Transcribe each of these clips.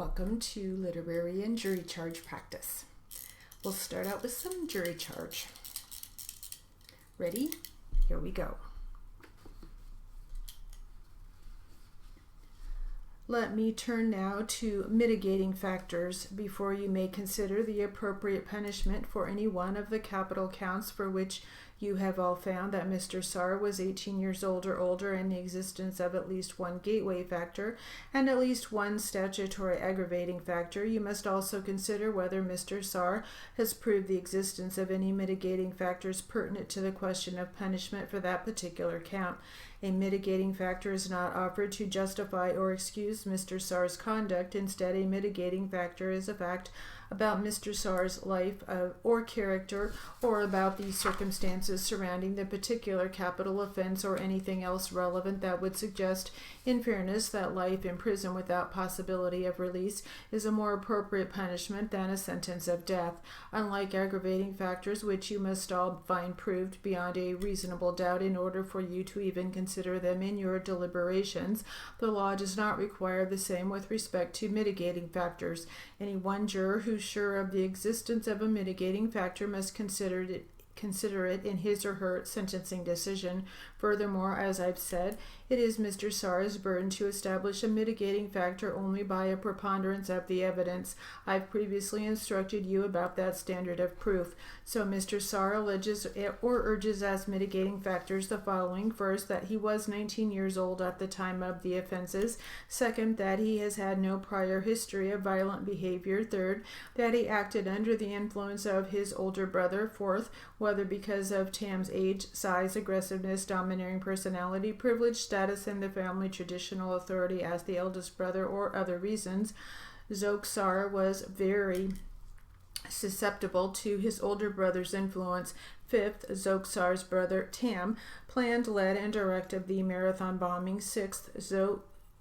Welcome to literary and jury charge practice. We'll start out with some jury charge. Ready? Here we go. Let me turn now to mitigating factors before you may consider the appropriate punishment for any one of the capital counts for which you have all found that Mr. Sarr was 18 years old or older and the existence of at least one gateway factor and at least one statutory aggravating factor. You must also consider whether Mr. Sarr has proved the existence of any mitigating factors pertinent to the question of punishment for that particular count. A mitigating factor is not offered to justify or excuse Mr. Sarr's conduct. Instead, a mitigating factor is a fact about Mr. Sarr's life or character, or about the circumstances surrounding the particular capital offense, or anything else relevant that would suggest, in fairness, that life in prison without possibility of release is a more appropriate punishment than a sentence of death. Unlike aggravating factors, which you must all find proved beyond a reasonable doubt in order for you to even consider them in your deliberations, the law does not require the same with respect to mitigating factors. Any one juror who's sure of the existence of a mitigating factor must consider it in his or her sentencing decision. Furthermore, as I've said, it is Mr. Sarr's burden to establish a mitigating factor only by a preponderance of the evidence. I've previously instructed you about that standard of proof. So Mr. Sarr alleges or urges as mitigating factors the following. First, that he was 19 years old at the time of the offenses. Second, that he has had no prior history of violent behavior. Third, that he acted under the influence of his older brother. Fourth, whether because of Tam's age, size, aggressiveness, domineering personality, privilege, status in the family, traditional authority as the eldest brother, or other reasons, Zoe Sarr was very susceptible to his older brother's influence. Fifth, Zoe Sarr's brother Tam planned, led, and directed the marathon bombing. Sixth, Zoe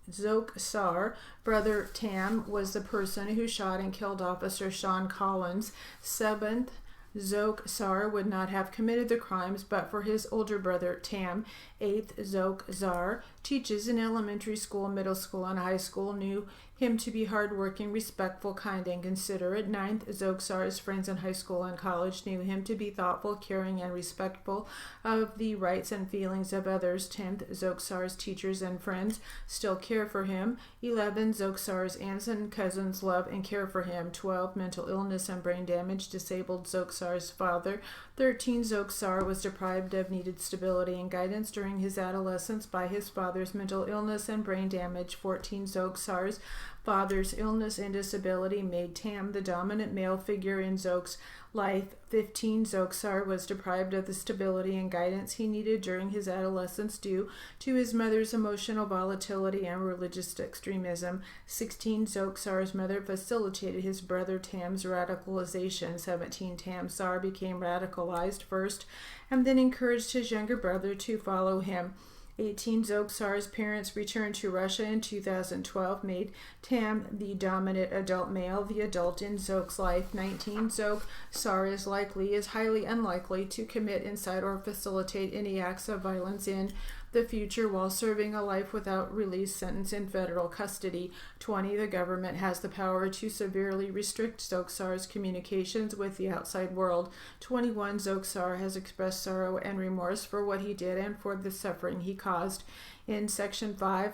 Sarr, brother Tam, was the person who shot and killed Officer Sean Collins. Seventh, Zoe Sarr would not have committed the crimes but for his older brother Tam. Eighth, Zoe Sarr teaches in elementary school, middle school, and high school, knew him to be hardworking, respectful, kind, and considerate. Ninth, Zoe Sarr's friends in high school and college knew him to be thoughtful, caring, and respectful of the rights and feelings of others. 10th, Zoe Sarr's teachers and friends still care for him. 11, Zoe Sarr's aunts and cousins love and care for him. 12, mental illness and brain damage disabled Zoe Sarr's father. 13, Zoe Sarr was deprived of needed stability and guidance during his adolescence by his father's mental illness and brain damage. 14, Zoe Sarr's father's illness and disability made Tam the dominant male figure in Zoe's life. 15, Zoe Sarr was deprived of the stability and guidance he needed during his adolescence due to his mother's emotional volatility and religious extremism. 16, Zoe Sarr's mother facilitated his brother Tam's radicalization. 17, Tam Sarr became radicalized first and then encouraged his younger brother to follow him. 18, Zoe Sarr's parents returned to Russia in 2012, made Tam the dominant adult male, the adult in Zoe's life. 19, Zoe Sarr is highly unlikely to commit, incite, or facilitate any acts of violence in the future while serving a life without release sentence in federal custody. 20, the government has the power to severely restrict Zoe Sarr's communications with the outside world. 21, Zoe Sarr has expressed sorrow and remorse for what he did and for the suffering he caused. In Section 5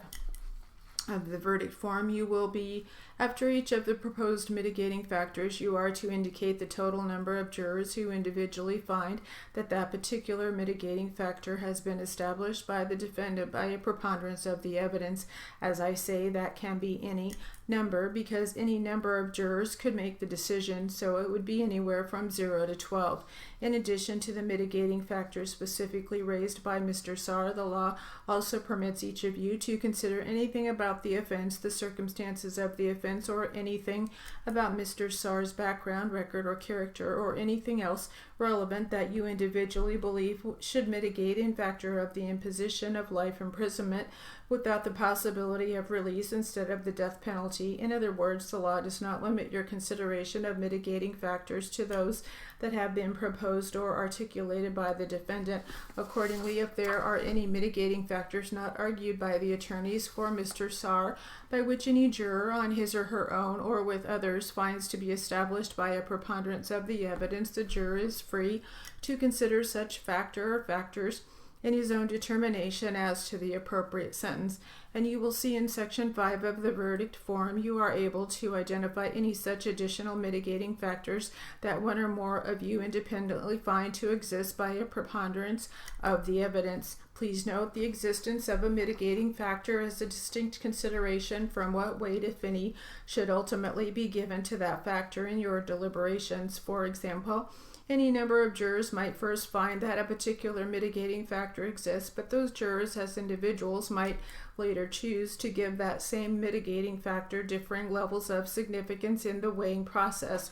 of the verdict form, you will be, after each of the proposed mitigating factors, you are to indicate the total number of jurors who individually find that that particular mitigating factor has been established by the defendant by a preponderance of the evidence. As I say, that can be any number because any number of jurors could make the decision, so it would be anywhere from 0 to 12. In addition to the mitigating factors specifically raised by Mr. Sarr, the law also permits each of you to consider anything about the offense, the circumstances of the offense, or anything about Mr. Sarr's background, record, or character, or anything else relevant that you individually believe should mitigate in factor of the imposition of life imprisonment without the possibility of release instead of the death penalty. In other words, the law does not limit your consideration of mitigating factors to those that have been proposed or articulated by the defendant. Accordingly, if there are any mitigating factors not argued by the attorneys for Mr. Saar, by which any juror on his or her own or with others finds to be established by a preponderance of the evidence, the juror is free to consider such factor or factors in his own determination as to the appropriate sentence. And you will see in Section 5 of the verdict form, you are able to identify any such additional mitigating factors that one or more of you independently find to exist by a preponderance of the evidence. Please note the existence of a mitigating factor as a distinct consideration from what weight, if any, should ultimately be given to that factor in your deliberations. For example, any number of jurors might first find that a particular mitigating factor exists, but those jurors as individuals might later choose to give that same mitigating factor differing levels of significance in the weighing process.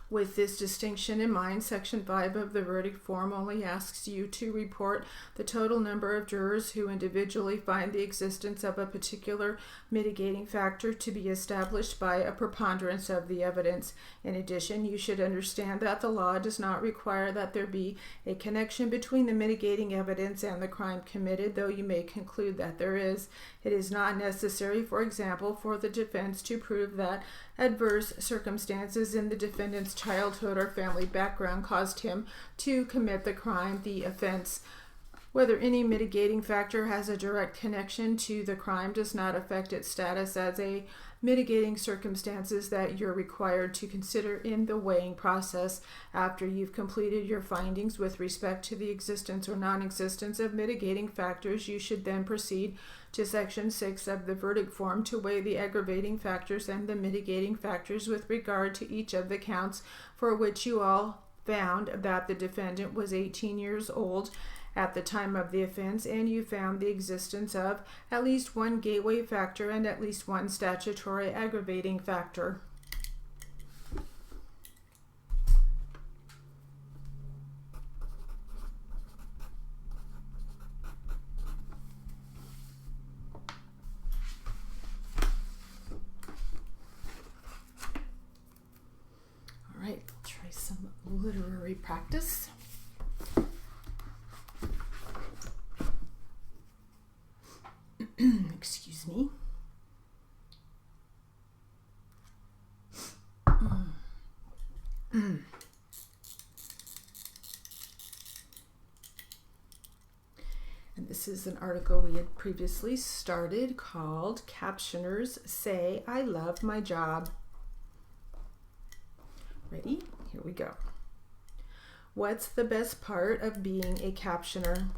With this distinction in mind, Section 5 of the verdict form only asks you to report the total number of jurors who individually find the existence of a particular mitigating factor to be established by a preponderance of the evidence. In addition, you should understand that the law does not require that there be a connection between the mitigating evidence and the crime committed, though you may conclude that there is. It is not necessary, for example, for the defense to prove that adverse circumstances in the defendant's childhood or family background caused him to commit the crime, the offense. Whether any mitigating factor has a direct connection to the crime does not affect its status as a mitigating circumstances that you're required to consider in the weighing process. After you've completed your findings with respect to the existence or non-existence of mitigating factors, you should then proceed to Section 6 of the verdict form to weigh the aggravating factors and the mitigating factors with regard to each of the counts for which you all found that the defendant was 18 years old at the time of the offense, and you found the existence of at least one gateway factor and at least one statutory aggravating factor. All right, I'll try some literary practice. Excuse me. And this is an article we had previously started called Captioners Say I Love My Job. Ready? Here we go. What's the best part of being a captioner?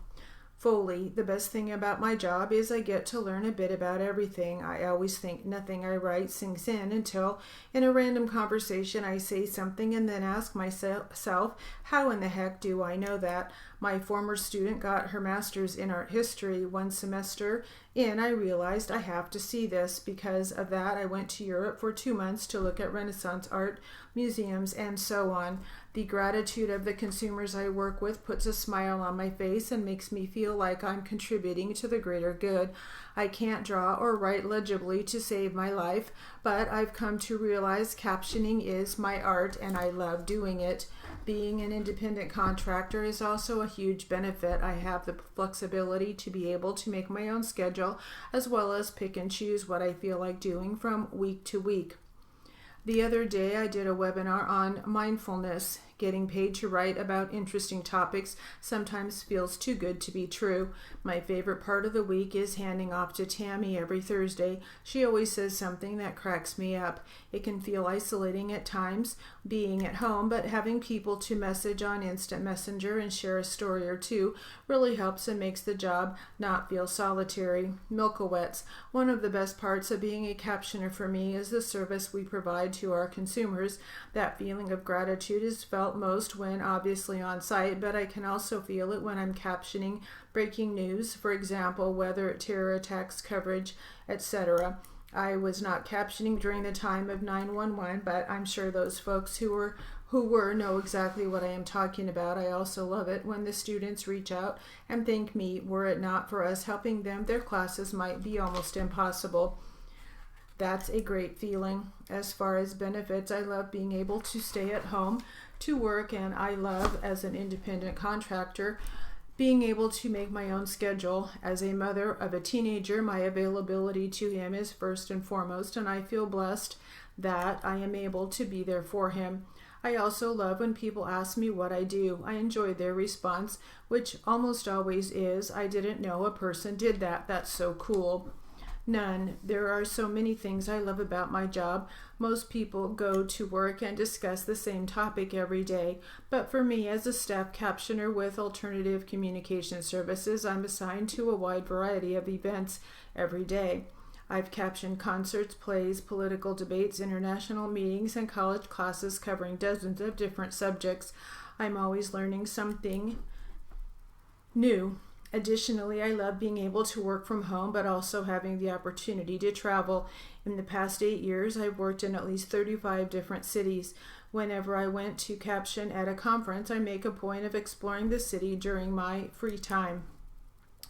Fully, the best thing about my job is I get to learn a bit about everything. I always think nothing I write sinks in until in a random conversation I say something and then ask myself, how in the heck do I know that? My former student got her master's in art history. One semester in, I realized I have to see this. Because of that, I went to Europe for 2 months to look at Renaissance art, museums, and so on. The gratitude of the consumers I work with puts a smile on my face and makes me feel like I'm contributing to the greater good. I can't draw or write legibly to save my life, but I've come to realize captioning is my art and I love doing it. Being an independent contractor is also a huge benefit. I have the flexibility to be able to make my own schedule as well as pick and choose what I feel like doing from week to week. The other day I did a webinar on mindfulness. Getting paid to write about interesting topics sometimes feels too good to be true. My favorite part of the week is handing off to Tammy every Thursday. She always says something that cracks me up. It can feel isolating at times being at home, but having people to message on Instant Messenger and share a story or two really helps and makes the job not feel solitary. Milkowetz. One of the best parts of being a captioner for me is the service we provide to our consumers. That feeling of gratitude is felt most when obviously on site, but I can also feel it when I'm captioning breaking news, for example, weather, terror attacks, coverage, etc. I was not captioning during the time of 9/11, but I'm sure those folks who were who were know exactly what I am talking about. I also love it when the students reach out and thank me. Were it not for us helping them, their classes might be almost impossible. That's a great feeling. As far as benefits, I love being able to stay at home to work, and I love, as an independent contractor, being able to make my own schedule. As a mother of a teenager, my availability to him is first and foremost, and I feel blessed that I am able to be there for him. I also love when people ask me what I do. I enjoy their response, which almost always is, "I didn't know a person did that. That's so cool." None. There are so many things I love about my job. Most people go to work and discuss the same topic every day, but for me, as a staff captioner with alternative communication services, I'm assigned to a wide variety of events every day. I've captioned concerts, plays, political debates, international meetings, and college classes covering dozens of different subjects. I'm always learning something new. Additionally, I love being able to work from home, but also having the opportunity to travel. In the past 8 years, I've worked in at least 35 different cities. Whenever I went to caption at a conference, I make a point of exploring the city during my free time.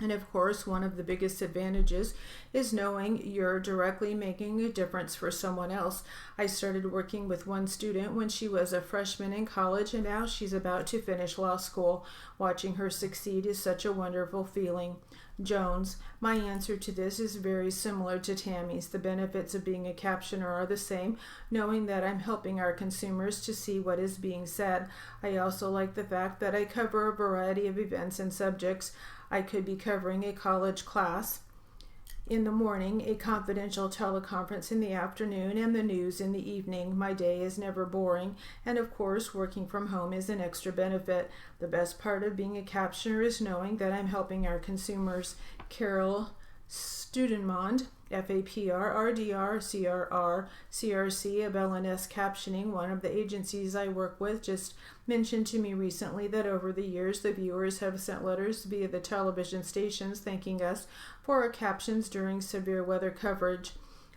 And of course, one of the biggest advantages is knowing you're directly making a difference for someone else. I started working with one student when she was a freshman in college, and now she's about to finish law school. Watching her succeed is such a wonderful feeling. Jones, my answer to this is very similar to Tammy's. The benefits of being a captioner are the same, knowing that I'm helping our consumers to see what is being said. I also like the fact that I cover a variety of events and subjects. I could be covering a college class in the morning, a confidential teleconference in the afternoon, and the news in the evening. My day is never boring, and of course, working from home is an extra benefit. The best part of being a captioner is knowing that I'm helping our consumers. Carol Studenmond, FAPR, RDR, CRR, CRC of LNS Captioning, one of the agencies I work with, just mentioned to me recently that over the years the viewers have sent letters via the television stations thanking us for our captions during severe weather coverage.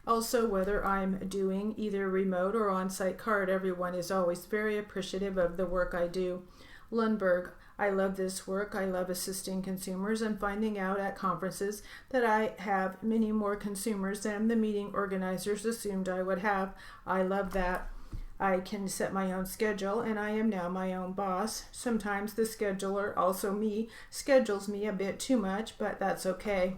Also, whether I'm doing either remote or on-site card, everyone is always very appreciative of the work I do. Lundberg, I love this work. I love assisting consumers and finding out at conferences that I have many more consumers than the meeting organizers assumed I would have. I love that. I can set my own schedule, and I am now my own boss. Sometimes the scheduler, also me, schedules me a bit too much, but that's okay.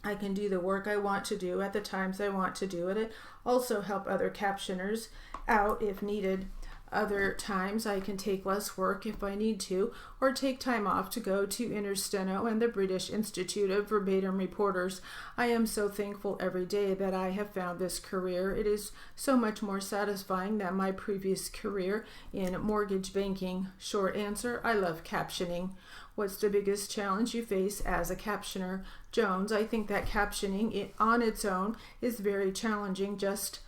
I can do the work I want to do at the times I want to do it. It also help other captioners out if needed. Other times I can take less work if I need to, or take time off to go to Intersteno and the British Institute of Verbatim Reporters. I am so thankful every day that I have found this career. It is so much more satisfying than my previous career in mortgage banking. Short answer, I love captioning. What's the biggest challenge you face as a captioner? Jones, I think that captioning on its own is very challenging just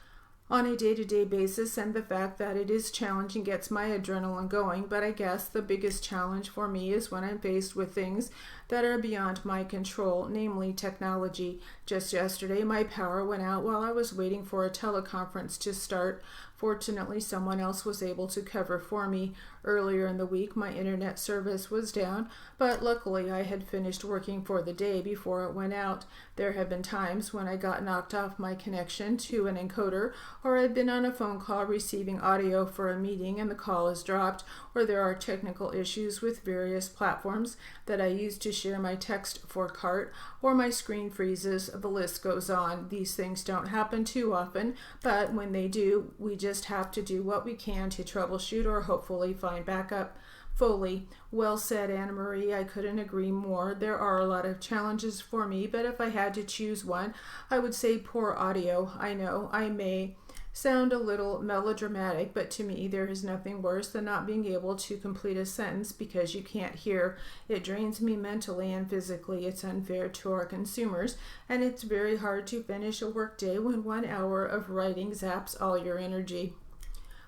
on a day-to-day basis, and the fact that it is challenging gets my adrenaline going, but I guess the biggest challenge for me is when I'm faced with things that are beyond my control, namely technology. Just yesterday, my power went out while I was waiting for a teleconference to start. Fortunately, someone else was able to cover for me. Earlier in the week, my internet service was down, but luckily I had finished working for the day before it went out. There have been times when I got knocked off my connection to an encoder, or I've been on a phone call receiving audio for a meeting and the call is dropped, or there are technical issues with various platforms that I use to share my text for CART, or my screen freezes. The list goes on. These things don't happen too often, but when they do, we just have to do what we can to troubleshoot or hopefully find backup. Foley, well said, Anna Marie. I couldn't agree more. There are a lot of challenges for me, but if I had to choose one, I would say poor audio. I know I may sound a little melodramatic, but to me there is nothing worse than not being able to complete a sentence because you can't hear. It drains me mentally and physically. It's unfair to our consumers, and it's very hard to finish a workday when 1 hour of writing zaps all your energy.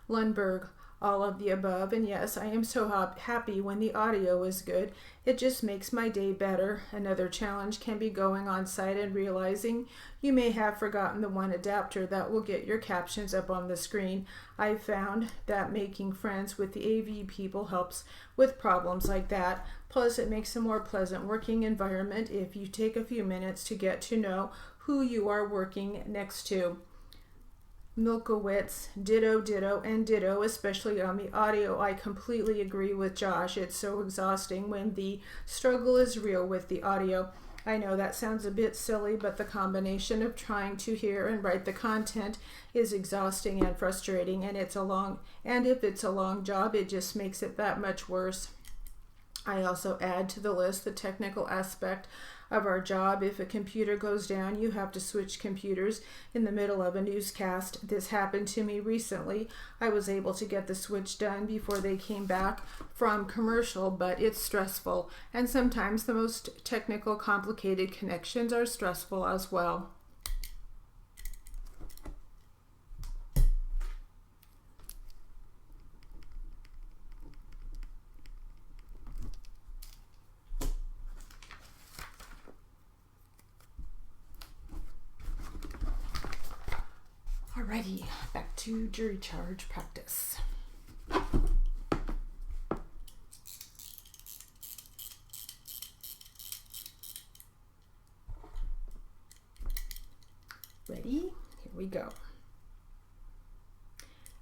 Lundberg, all of the above, and yes, I am so happy when the audio is good. It just makes my day better. Another challenge can be going on site and realizing you may have forgotten the one adapter that will get your captions up on the screen. I've found that making friends with the AV people helps with problems like that. Plus, it makes a more pleasant working environment if you take a few minutes to get to know who you are working next to. Milkowitz, ditto, and ditto, especially on the audio. I completely agree with Josh. It's so exhausting when the struggle is real with the audio. I know that sounds a bit silly, but the combination of trying to hear and write the content is exhausting and frustrating, and if it's a long job, it just makes it that much worse. I also add to the list the technical aspect of our job. If a computer goes down, you have to switch computers in the middle of a newscast. This happened to me recently. I was able to get the switch done before they came back from commercial, but it's stressful, and sometimes the most technical, complicated connections are stressful as well. Alrighty, back to jury charge practice. Ready? Here we go.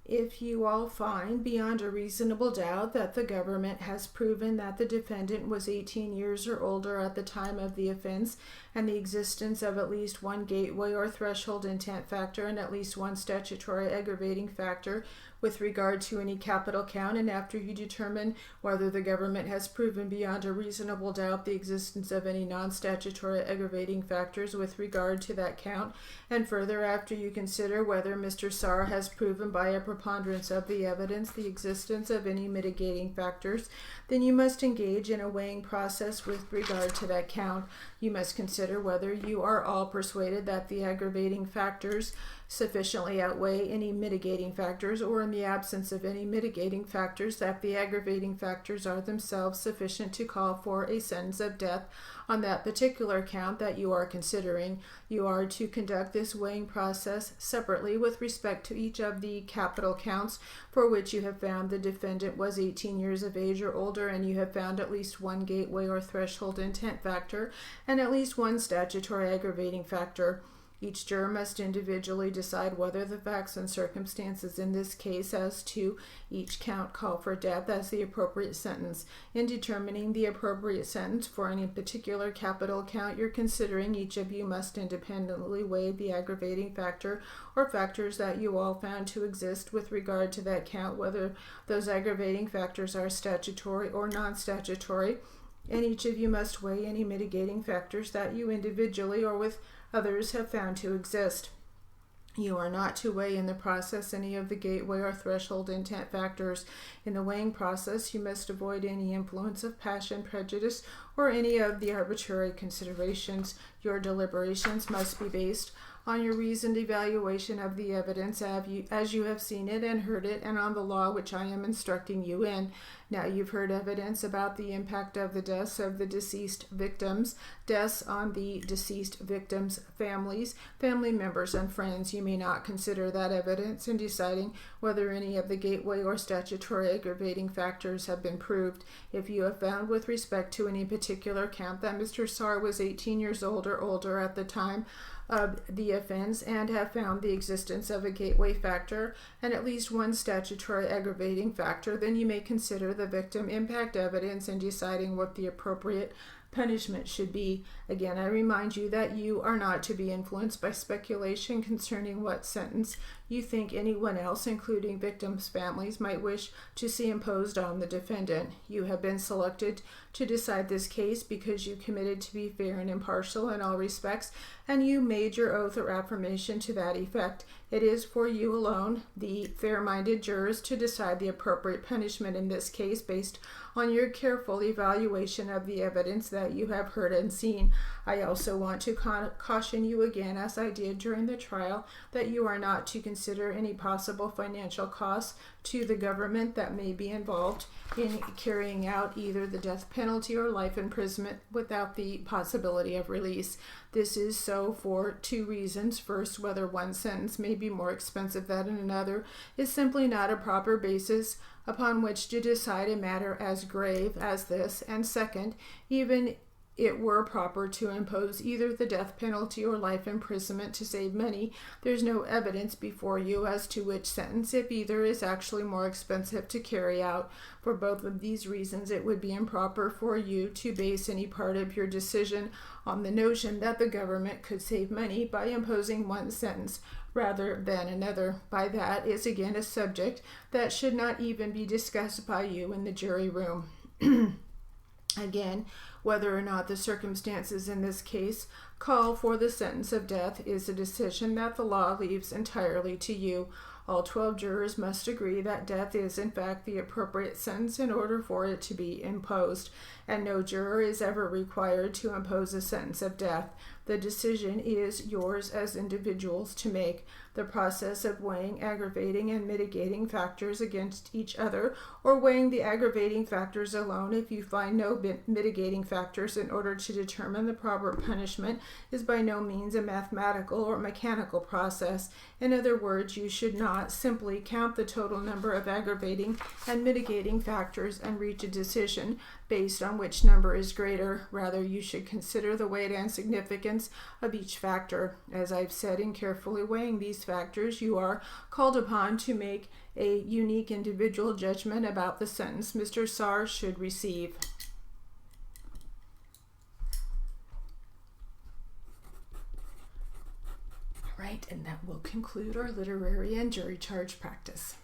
If you all find beyond a reasonable doubt that the government has proven that the defendant was 18 years or older at the time of the offense, and the existence of at least one gateway or threshold intent factor and at least one statutory aggravating factor with regard to any capital count, and after you determine whether the government has proven beyond a reasonable doubt the existence of any non-statutory aggravating factors with regard to that count, and further after you consider whether Mr. Saar has proven by a preponderance of the evidence the existence of any mitigating factors, then you must engage in a weighing process with regard to that count. You must consider whether you are all persuaded that the aggravating factors sufficiently outweigh any mitigating factors, or in the absence of any mitigating factors, that the aggravating factors are themselves sufficient to call for a sentence of death on that particular count that you are considering. You are to conduct this weighing process separately with respect to each of the capital counts for which you have found the defendant was 18 years of age or older, and you have found at least one gateway or threshold intent factor and at least one statutory aggravating factor. Each juror must individually decide whether the facts and circumstances in this case as to each count call for death as the appropriate sentence. In determining the appropriate sentence for any particular capital count you're considering, each of you must independently weigh the aggravating factor or factors that you all found to exist with regard to that count, whether those aggravating factors are statutory or non-statutory, and each of you must weigh any mitigating factors that you individually or with others have found to exist. You are not to weigh in the process any of the gateway or threshold intent factors. In the weighing process, you must avoid any influence of passion, prejudice, or any of the arbitrary considerations. Your deliberations must be based on your reasoned evaluation of the evidence as you have seen it and heard it, and on the law which I am instructing you in. Now you've heard evidence about the impact of the deaths of the deceased victims, deaths on the deceased victims' families, family members, and friends. You may not consider that evidence in deciding whether any of the gateway or statutory aggravating factors have been proved. If you have found with respect to any particular count that Mr. Saar was 18 years old or older at the time of the offense and have found the existence of a gateway factor and at least one statutory aggravating factor, then you may consider the victim impact evidence in deciding what the appropriate punishment should be. Again, I remind you that you are not to be influenced by speculation concerning what sentence you think anyone else, including victims' families, might wish to see imposed on the defendant. You have been selected to decide this case because you committed to be fair and impartial in all respects, and you made your oath or affirmation to that effect. It is for you alone, the fair-minded jurors, to decide the appropriate punishment in this case based on your careful evaluation of the evidence that you have heard and seen. I also want to caution you again, as I did during the trial, that you are not to consider consider any possible financial costs to the government that may be involved in carrying out either the death penalty or life imprisonment without the possibility of release. This is so for two reasons. First, whether one sentence may be more expensive than another is simply not a proper basis upon which to decide a matter as grave as this. And second, even it were proper to impose either the death penalty or life imprisonment to save money, there's no evidence before you as to which sentence, if either, is actually more expensive to carry out. For both of these reasons, it would be improper for you to base any part of your decision on the notion that the government could save money by imposing one sentence rather than another. By that is again a subject that should not even be discussed by you in the jury room. Again, whether or not the circumstances in this case call for the sentence of death is a decision that the law leaves entirely to you. All 12 jurors must agree that death is in fact the appropriate sentence in order for it to be imposed, and no juror is ever required to impose a sentence of death. The decision is yours as individuals to make. The process of weighing aggravating and mitigating factors against each other, or weighing the aggravating factors alone if you find no mitigating factors in order to determine the proper punishment, is by no means a mathematical or mechanical process. In other words, you should not simply count the total number of aggravating and mitigating factors and reach a decision based on which number is greater. Rather, you should consider the weight and significance of each factor. As I've said, in carefully weighing these factors, you are called upon to make a unique individual judgment about the sentence Mr. Sarr should receive. All right, and that will conclude our literary and jury charge practice.